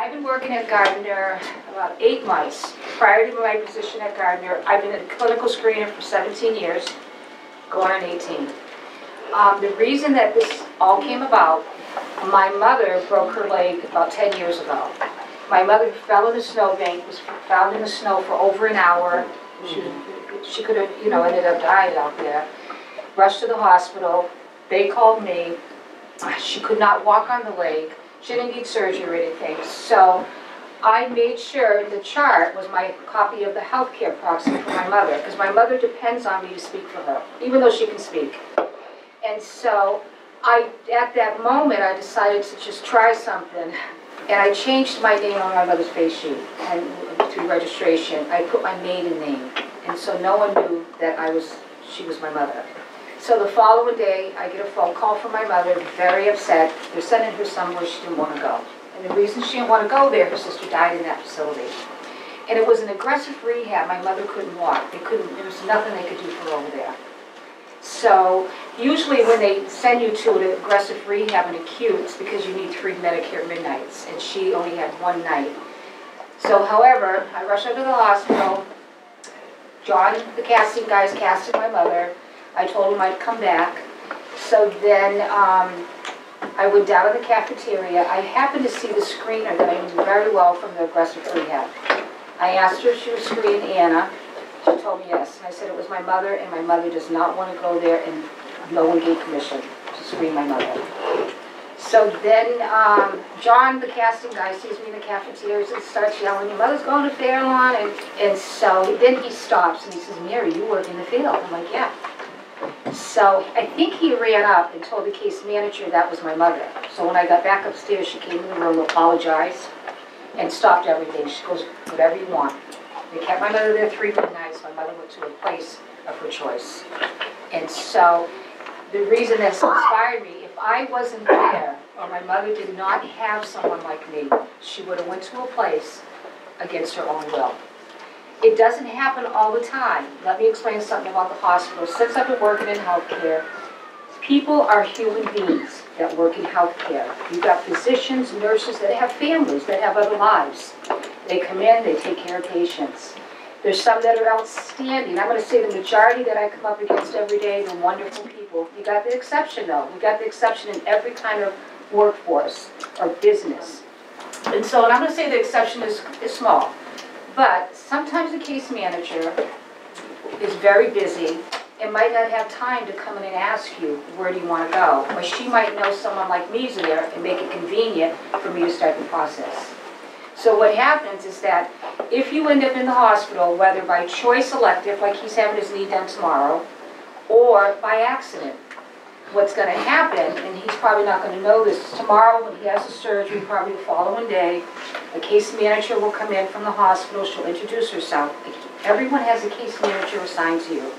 I've been working at Gardner about 8 months. Prior to my position at Gardner, I've been a clinical screener for 17 years, going on 18. The reason that this all came about, my mother broke her leg about 10 years ago. My mother fell in the snowbank, was found in the snow for over an hour. She could have, ended up dying out there. Rushed to the hospital. They called me. She could not walk on the leg. She didn't need surgery or anything. So I made sure the chart was my copy of the healthcare proxy for my mother, because my mother depends on me to speak for her, even though she can speak. And so at that moment, I decided to just try something. And I changed my name on my mother's face sheet, and through registration, I put my maiden name. And so no one knew that she was my mother. So the following day, I get a phone call from my mother, very upset. They're sending her somewhere she didn't want to go. And the reason she didn't want to go there, her sister died in that facility. And it was an aggressive rehab. My mother couldn't walk. There was nothing they could do for her over there. So usually when they send you to an aggressive rehab and acute, it's because you need 3 Medicare midnights, and she only had 1 night. So however, I rushed out to the hospital. John, the casting guys, casted my mother. I told him I'd come back. So then I went down to the cafeteria. I happened to see the screener that I knew very well from the aggressive rehab. I asked her if she was screening Anna. She told me yes. And I said it was my mother, and my mother does not want to go there, and no one gave permission to screen my mother. So then John, the casting guy, sees me in the cafeteria and starts yelling, "Your mother's going to Fairlawn." And so then he stops and he says, "Mary, you work in the field." I'm like, "Yeah." So I think he ran up and told the case manager that was my mother. So when I got back upstairs, she came in the room, apologized, and stopped everything. She goes, "Whatever you want." They kept my mother there 3 midnights. My mother went to a place of her choice. And so the reason that's inspired me, if I wasn't there, or my mother did not have someone like me, she would have went to a place against her own will. It doesn't happen all the time. Let me explain something about the hospital. Since I've been working in healthcare, people are human beings that work in healthcare. You've got physicians, nurses that have families, that have other lives. They come in, they take care of patients. There's some that are outstanding. I'm going to say the majority that I come up against every day, they're wonderful people. You got the exception, though. You got the exception in every kind of workforce or business. And I'm going to say the exception is small. But sometimes the case manager is very busy and might not have time to come in and ask you, where do you want to go? Or she might know someone like me's there and make it convenient for me to start the process. So what happens is that if you end up in the hospital, whether by choice elective, like he's having his knee done tomorrow, or by accident, what's going to happen, and he's probably not going to know this, tomorrow when he has the surgery, probably the following day, a case manager will come in from the hospital. She'll introduce herself. Everyone has a case manager assigned to you.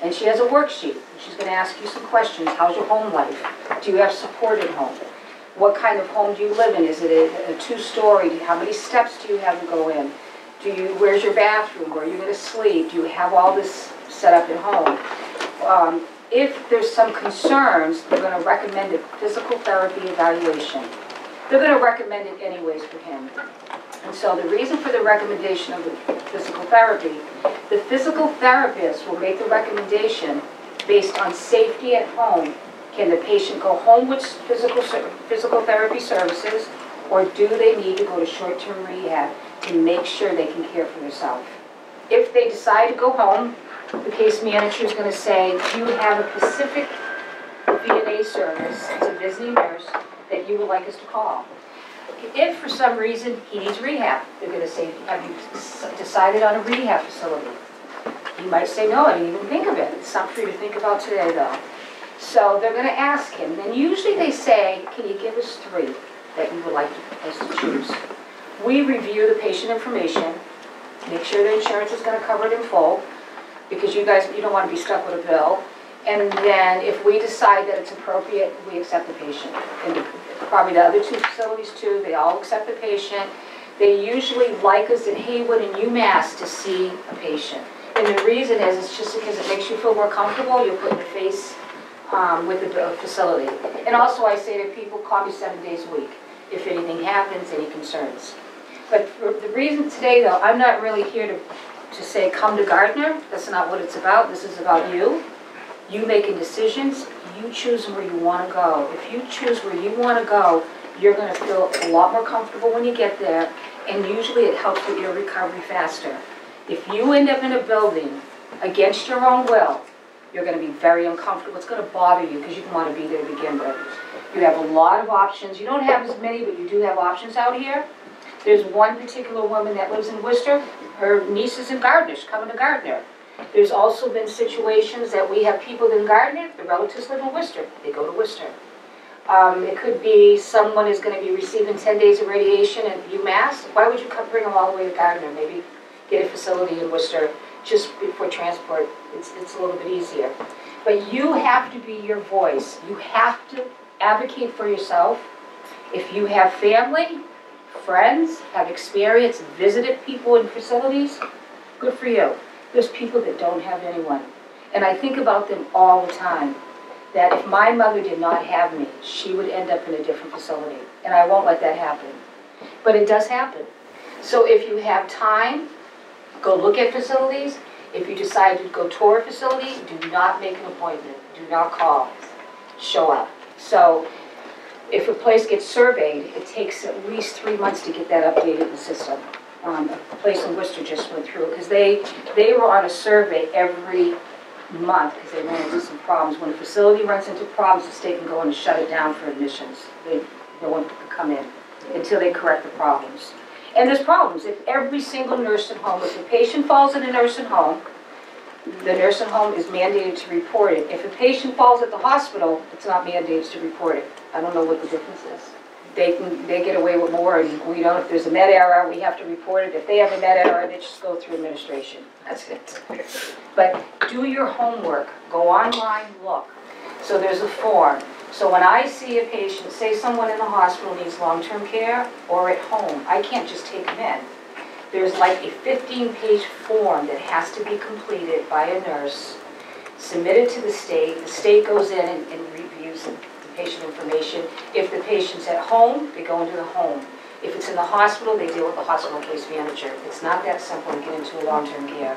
And she has a worksheet. She's going to ask you some questions. How's your home life? Do you have support at home? What kind of home do you live in? Is it a 2-story? How many steps do you have to go in? Where's your bathroom? Where are you going to sleep? Do you have all this set up at home? If there's some concerns, they're going to recommend a physical therapy evaluation. They're going to recommend it anyways for him. And so the reason for the recommendation of the physical therapy, the physical therapist will make the recommendation based on safety at home. Can the patient go home with physical therapy services, or do they need to go to short-term rehab to make sure they can care for themselves? If they decide to go home, the case manager is going to say, do you have a specific VNA service, it's a visiting nurse, that you would like us to call? If for some reason he needs rehab, they're going to say, have you decided on a rehab facility? He might say, no, I didn't even think of it. It's something for you to think about today, though. So they're going to ask him. Then usually they say, can you give us 3 that you would like us to choose? We review the patient information, make sure the insurance is going to cover it in full, because you don't want to be stuck with a bill. And then if we decide that it's appropriate, we accept the patient. And probably the other 2 facilities too, they all accept the patient. They usually like us in Haywood and UMass to see a patient. And the reason is, it's just because it makes you feel more comfortable. You're putting your face with the facility. And also I say to people, call me 7 days a week if anything happens, any concerns. But for the reason today, though, I'm not really here to say come to Gardner. That's not what it's about. This is about you. You making decisions. You choose where you want to go. If you choose where you want to go, you're going to feel a lot more comfortable when you get there, and usually it helps with your recovery faster. If you end up in a building against your own will, you're going to be very uncomfortable. It's going to bother you because you don't want to be there to begin with. You have a lot of options. You don't have as many, but you do have options out here. There's one particular woman that lives in Worcester. Her niece is in Gardner. She's coming to Gardner. There's also been situations that we have people in Gardner, the relatives live in Worcester. They go to Worcester. It could be someone is going to be receiving 10 days of radiation at UMass. Why would you bring them all the way to Gardner? Maybe get a facility in Worcester just for transport. It's a little bit easier. But you have to be your voice. You have to advocate for yourself. If you have family, friends, have experience, visited people in facilities, good for you. There's people that don't have anyone. And I think about them all the time. That if my mother did not have me, she would end up in a different facility. And I won't let that happen. But it does happen. So if you have time, go look at facilities. If you decide to go tour a facility, do not make an appointment. Do not call. Show up. So if a place gets surveyed, it takes at least 3 months to get that updated in the system. A place in Worcester just went through it because they were on a survey every month because they ran into some problems. When a facility runs into problems, the state can go in and shut it down for admissions. No one can come in until they correct the problems. And there's problems. If every single nursing home, if a patient falls in a nursing home, the nursing home is mandated to report it. If a patient falls at the hospital, it's not mandated to report it. I don't know what the difference is. They get away with more, and if there's a med error, we have to report it. If they have a med error, they just go through administration. That's it. But do your homework. Go online, look. So there's a form. So when I see a patient, say someone in the hospital needs long-term care or at home, I can't just take them in. There's like a 15-page form that has to be completed by a nurse, submitted to the state. The state goes in and reviews the patient information. If the patient's at home, they go into the home. If it's in the hospital, they deal with the hospital case manager. It's not that simple to get into a long-term care.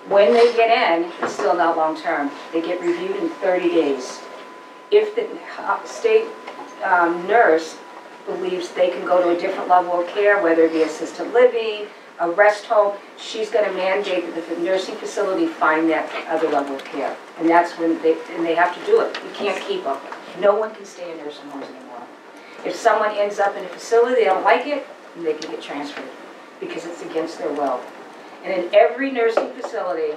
When they get in, it's still not long-term. They get reviewed in 30 days. If the state nurse believes they can go to a different level of care, whether it be assisted living, a rest home, she's going to mandate that the nursing facility find that other level of care. And that's when they have to do it. You can't keep them. No one can stay in nursing homes anymore. If someone ends up in a facility, they don't like it, they can get transferred because it's against their will. And in every nursing facility,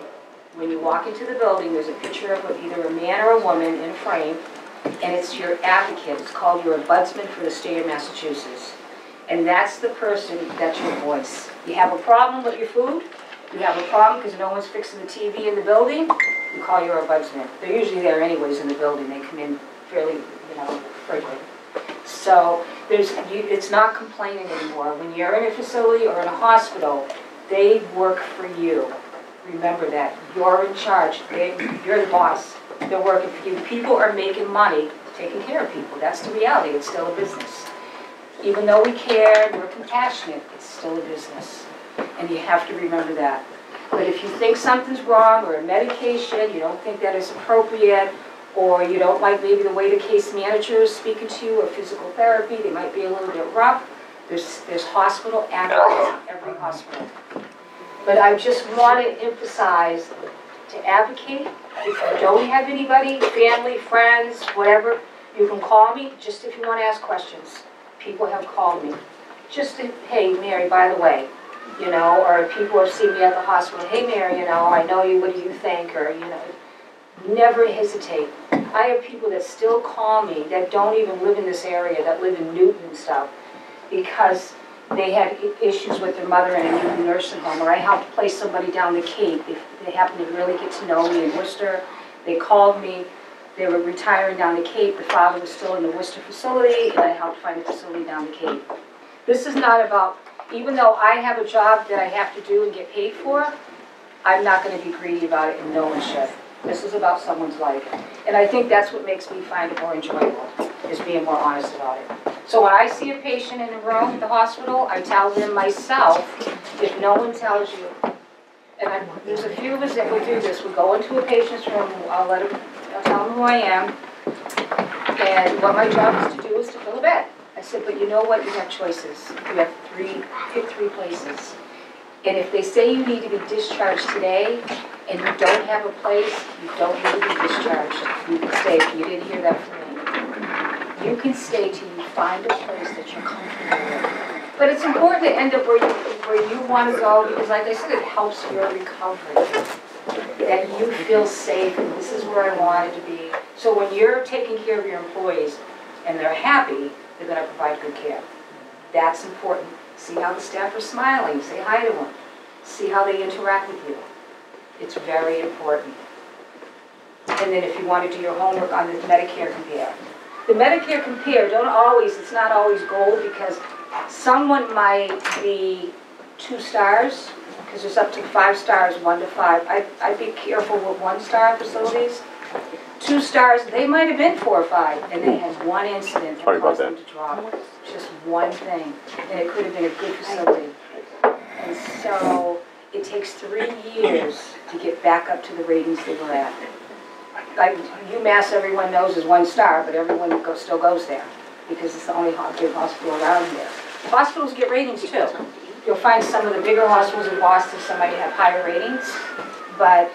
when you walk into the building, there's a picture of either a man or a woman in a frame, and it's your advocate. It's called your ombudsman for the state of Massachusetts. And that's the person, that's your voice. You have a problem with your food, you have a problem because no one's fixing the TV in the building, you call your ombudsman. They're usually there anyways in the building. They come in fairly, frequently. So it's not complaining anymore. When you're in a facility or in a hospital, they work for you. Remember that. You're in charge. You're the boss. They're working for you. People are making money taking care of people. That's the reality. It's still a business. Even though we care and we're compassionate, it's still a business. And you have to remember that. But if you think something's wrong or a medication, you don't think that is appropriate, or you don't like maybe the way the case manager is speaking to you, or physical therapy, they might be a little bit rough, there's hospital advocates in every hospital. But I just want to emphasize to advocate. If you don't have anybody, family, friends, whatever, you can call me just if you want to ask questions. People have called me. Just to, hey, Mary, by the way, or people have seen me at the hospital. Hey, Mary, I know you, what do you think? Or, never hesitate. I have people that still call me that don't even live in this area, that live in Newton and stuff, because they had issues with their mother in a Newton nursing home, or I helped place somebody down the Cape. They happened to really get to know me in Worcester. They called me. They were retiring down the Cape. The father was still in the Worcester facility, and I helped find a facility down the Cape. This is not about, even though I have a job that I have to do and get paid for, I'm not going to be greedy about it, and no one should. This is about someone's life. And I think that's what makes me find it more enjoyable, is being more honest about it. So when I see a patient in the room at the hospital, I tell them myself, if no one tells you. And there's a few of us that would do this. We go into a patient's room, I'll tell them who I am, and what my job is to do is to fill a bed. I said, but you know what, you have choices. You have pick three places. And if they say you need to be discharged today, and you don't have a place, you don't need to be discharged. You can stay. You didn't hear that from me. You can stay till you find a place that you're comfortable with. But it's important to end up where you want to go, because like I said, it helps your recovery. That you feel safe, and this is where I wanted to be. So when you're taking care of your employees, and they're happy, they're going to provide good care. That's important. See how the staff are smiling. Say hi to them. See how they interact with you. It's very important. And then if you want to do your homework on the Medicare Compare. The Medicare Compare, it's not always gold, because someone might be 2 stars, because there's up to 5 stars, 1 to 5. I'd be careful with 1-star facilities. 2 stars, they might have been 4 or 5, and they had one incident that caused them to drop. Just one thing, and it could have been a good facility. And so it takes 3 years to get back up to the ratings they were at. Like UMass, everyone knows is 1 star, but everyone still goes there because it's the only big hospital around here. Hospitals get ratings too. You'll find some of the bigger hospitals in Boston, somebody have higher ratings, but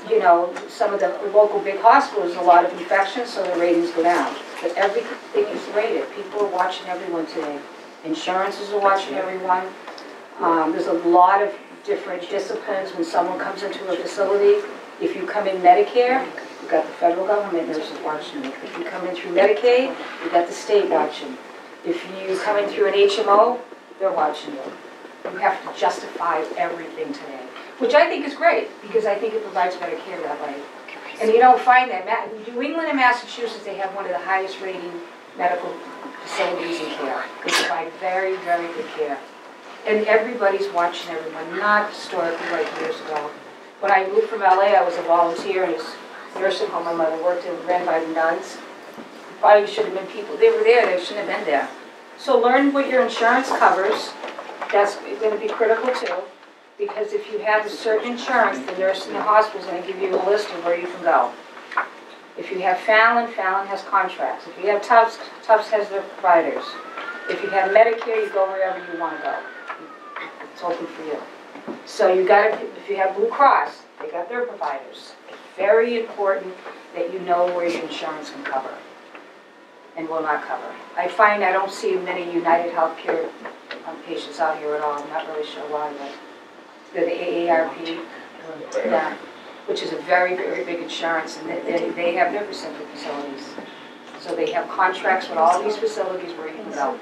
you know, some of the local big hospitals, a lot of infections, so the ratings go down. But everything is rated. People are watching everyone today. Insurances are watching everyone. There's a lot of different disciplines when someone comes into a facility. If you come in Medicare, you've got the federal government nurses watching you. If you come in through Medicaid, you've got the state watching. If you come in through an HMO, they're watching you. You have to justify everything today, which I think is great, because I think it provides better care that way. And you don't find that. New England and Massachusetts, they have one of the highest rating medical facilities in care. They provide very, very good care. And everybody's watching everyone, not historically like years ago. When I moved from LA, I was a volunteer in this nursing home my mother worked in, ran by the nuns. Probably should have been people, they were there, they shouldn't have been there. So learn what your insurance covers. That's going to be critical too. Because if you have a certain insurance, the nurse in the hospital is going to give you a list of where you can go. If you have Fallon, Fallon has contracts. If you have Tufts, Tufts has their providers. If you have Medicare, you go wherever you want to go. It's open for you. So you got to, if you have Blue Cross, they got their providers. It's very important that you know where your insurance can cover and will not cover. I find I don't see many United Healthcare patients out here at all. I'm not really sure why, but they're the AARP, yeah, which is a very, very big insurance, and they have their central facilities. So they have contracts with all these facilities where you can go.